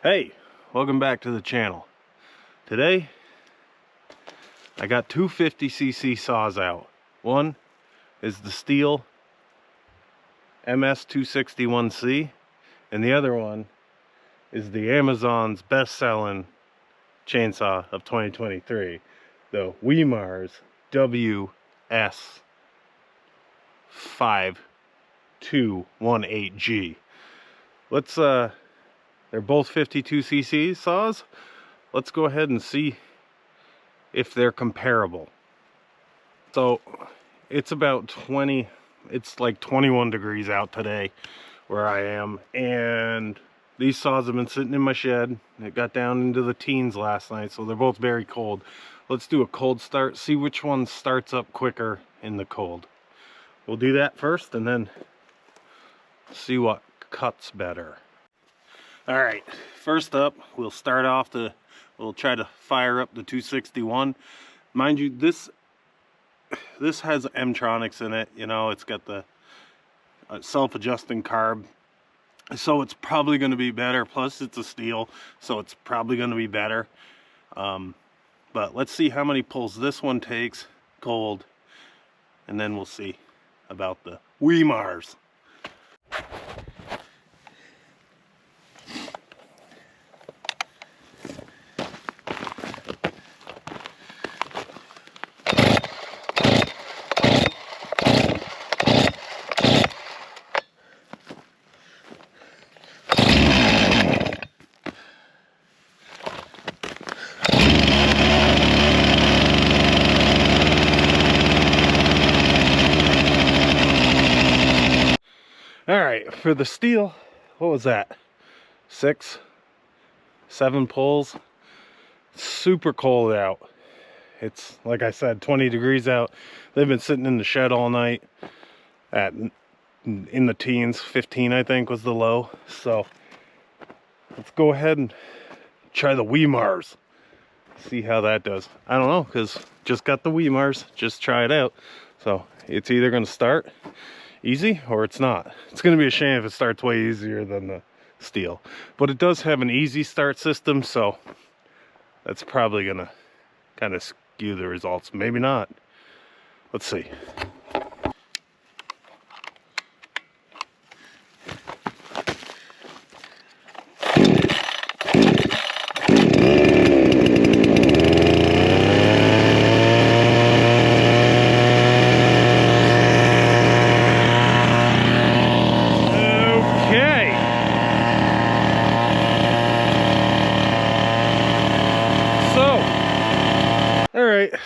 Hey, welcome back to the channel. Today I got two 50cc saws out. One is the Stihl MS261C and the other one is the Amazon's best-selling chainsaw of 2023, the Wemars WS5218G. They're both 52cc saws. Let's go ahead and see if they're comparable. So it's about it's like 21 degrees out today where I am, and these saws have been sitting in my shed. It got down into the teens last night, so they're both very cold. Let's do a cold start, see which one starts up quicker in the cold. We'll do that first and then see what cuts better. All right, first up, we'll try to fire up the 261. Mind you, this has M-tronics in it. You know, it's got the self-adjusting carb, so it's probably going to be better. Plus, it's a Stihl, so it's probably going to be better. But let's see how many pulls this one takes cold, and then we'll see about the Wemars. All right, for the Stihl, what was that? 6, 7 pulls. Super cold out. It's, like I said, 20 degrees out. They've been sitting in the shed all night in the teens. 15, I think, was the low. So let's go ahead and try the Wemars. See how that does. I don't know, because just got the Wemars. Just try it out. So it's either going to start easy or it's not. It's going to be a shame if it starts way easier than the Stihl, but it does have an easy start system, so that's probably going to kind of skew the results. Maybe not. Let's see.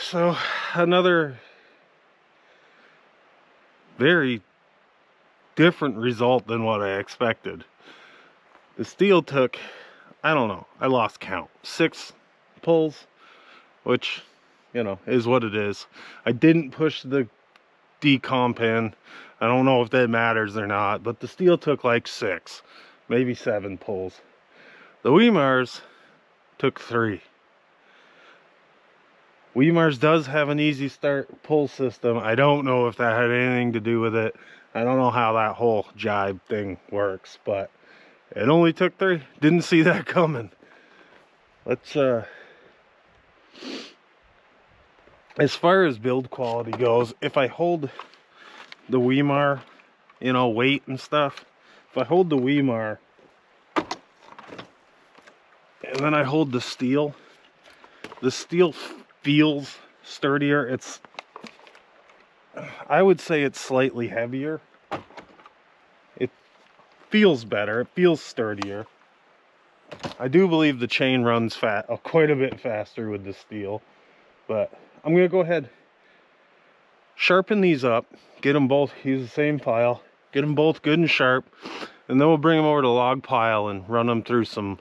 So another very different result than what I expected. The Stihl took, I don't know, I lost count, 6 pulls, which, you know, is what it is. I didn't push the decomp in. I don't know if that matters or not, but the Stihl took like 6, maybe 7 pulls. The Wemars took 3. Wemars does have an easy start pull system. I don't know if that had anything to do with it. I don't know how that whole jibe thing works, but it only took 3. Didn't see that coming. Let's as far as build quality goes, if I hold the Wemar, you know, weight and stuff, if I hold the Wemar and then I hold the Stihl feels sturdier. I would say it's slightly heavier. It feels better. It feels sturdier. I do believe the chain runs quite a bit faster with the Stihl, but I'm gonna go ahead, sharpen these up, get them both, use the same file, get them both good and sharp, and then we'll bring them over to the log pile and run them through some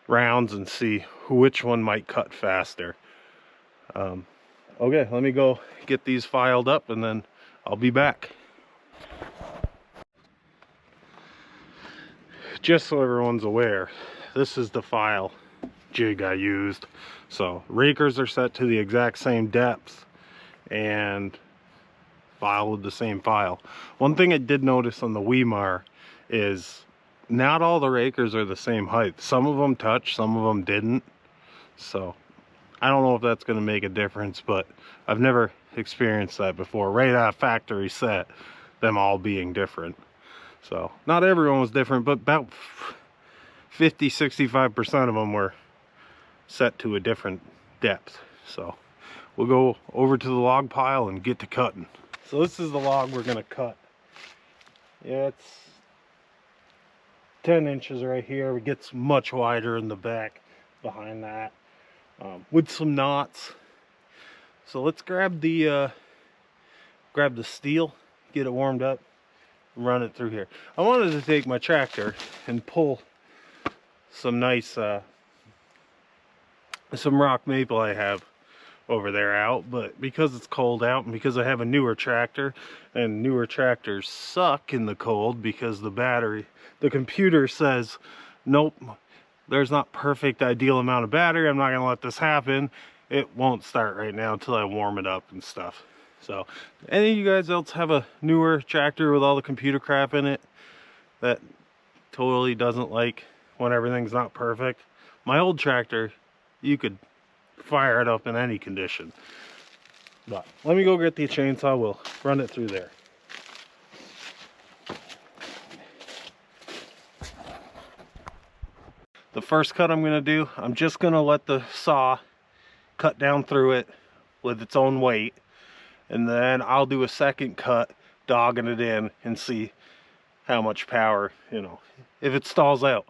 rounds and see which one might cut faster. Okay, let me go get these filed up and then I'll be back. Just so everyone's aware, this is the file jig I used. So rakers are set to the exact same depth and file with the same file. One thing I did notice on the Wemar is not all the rakers are the same height. Some of them touch, some of them didn't. So I don't know if that's going to make a difference, but I've never experienced that before. Right out of factory set, them all being different. So not everyone was different, but about 50-65% of them were set to a different depth. So we'll go over to the log pile and get to cutting. So this is the log we're going to cut. Yeah, it's 10 inches right here. It gets much wider in the back behind that, with some knots. So let's grab the Stihl, get it warmed up, and run it through here. I wanted to take my tractor and pull some nice some rock maple I have over there out, but because it's cold out and because I have a newer tractor, and newer tractors suck in the cold because the computer says nope, there's not perfect ideal amount of battery, I'm not gonna let this happen, it won't start right now until I warm it up and stuff. So any of you guys else have a newer tractor with all the computer crap in it that totally doesn't like when everything's not perfect? My old tractor, you could fire it up in any condition. But let me go get the chainsaw, we'll run it through there. The first cut I'm going to do, I'm just going to let the saw cut down through it with its own weight, and then I'll do a second cut dogging it in and see how much power, you know, if it stalls out.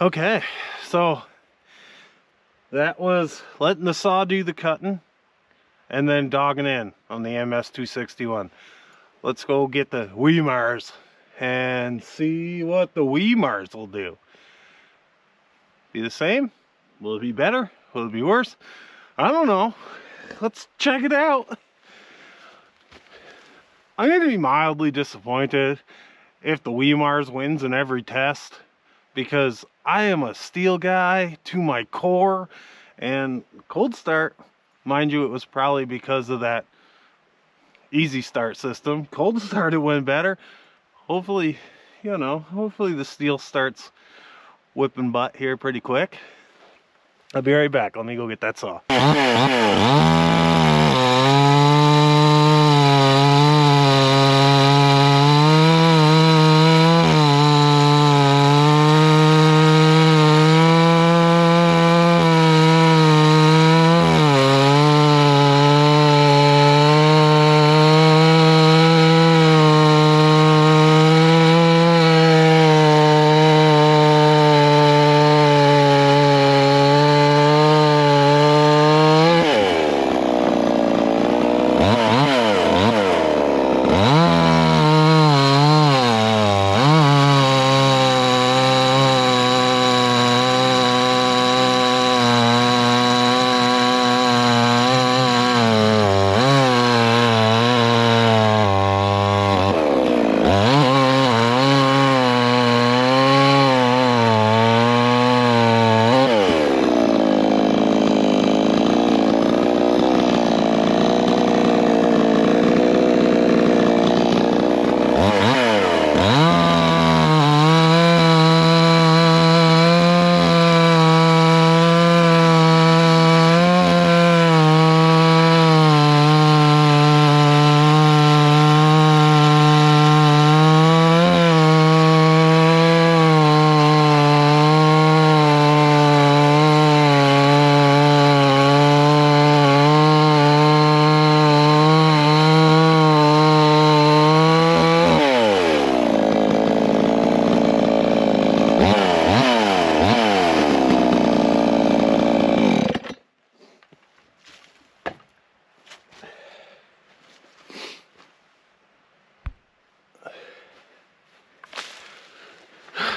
Okay, so that was letting the saw do the cutting and then dogging in on the MS261. Let's go get the Wemars and see what the Wemars will do. Be the same? Will it be better? Will it be worse? I don't know. Let's check it out. I'm going to be mildly disappointed if the Wemars wins in every test, because I am a Stihl guy to my core, and cold start, mind you, it was probably because of that easy start system. Cold start, it went better. Hopefully, you know, hopefully the Stihl starts whipping butt here pretty quick. I'll be right back. Let me go get that saw.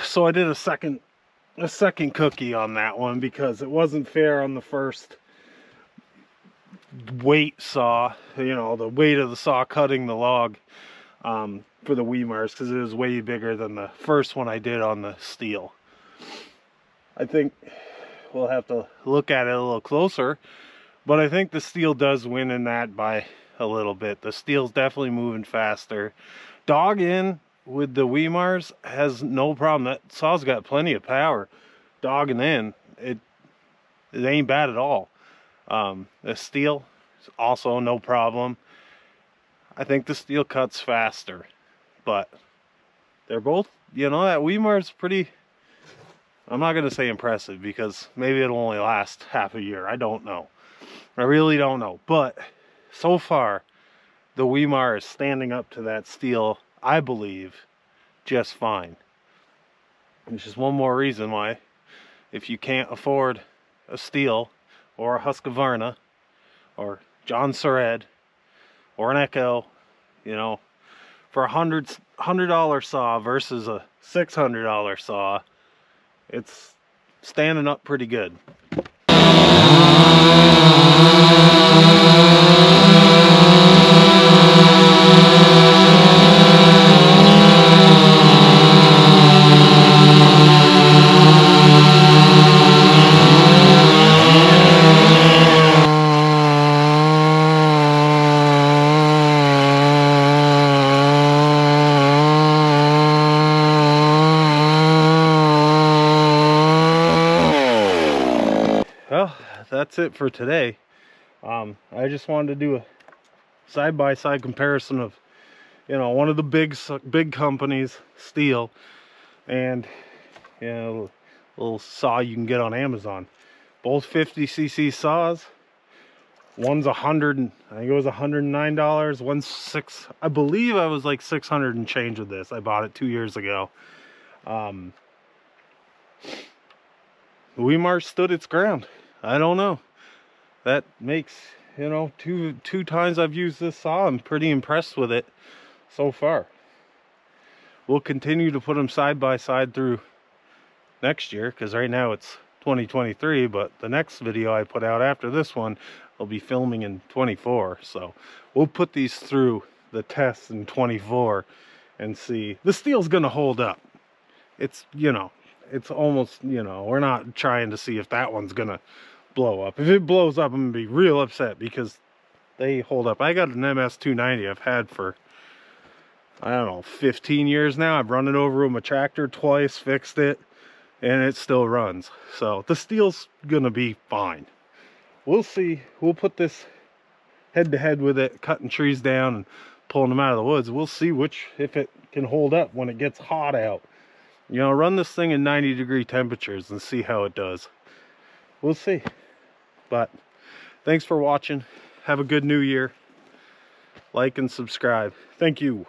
So I did a second cookie on that one because it wasn't fair on the first weight saw, you know, the weight of the saw cutting the log for the Wemars, because it was way bigger than the first one I did on the Stihl. I think we'll have to look at it a little closer, but I think the Stihl does win in that by a little bit. The Stihl's definitely moving faster. Dog in with the Wemars has no problem. That saw's got plenty of power. Dogging in, it ain't bad at all. The Stihl is also no problem. I think the Stihl cuts faster, but they're both, you know, that Wemar's pretty, I'm not going to say impressive because maybe it'll only last half a year. I don't know. I really don't know. But so far, the Wemar is standing up to that Stihl, I believe, just fine. Which is one more reason why, if you can't afford a Stihl or a Husqvarna or John or an Echo, you know, for a $100 saw versus a $600 saw, it's standing up pretty good. Well, that's it for today. I just wanted to do a side-by-side comparison of, you know, one of the big companies, Stihl, and, you know, little saw you can get on Amazon. Both 50cc saws. One's I think it was $109. One's I believe I was like 600 and change with this. I bought it 2 years ago. Wemars stood its ground. I don't know. That makes, you know, two times I've used this saw, I'm pretty impressed with it so far. We'll continue to put them side by side through next year, because right now it's 2023, but the next video I put out after this one I'll be filming in 24. So we'll put these through the tests in 24 and see. The Stihl's gonna hold up. It's, you know, it's almost, you know, we're not trying to see if that one's gonna blow up. If it blows up, I'm gonna be real upset because they hold up. I got an MS290 I've had for, I don't know, 15 years now. I've run it over with my tractor twice, fixed it, and it still runs. So the Stihl's gonna be fine. We'll see. We'll put this head to head with it, cutting trees down and pulling them out of the woods. We'll see if it can hold up when it gets hot out. You know, run this thing in 90-degree temperatures and see how it does. We'll see. But thanks for watching. Have a good new year. Like and subscribe. Thank you.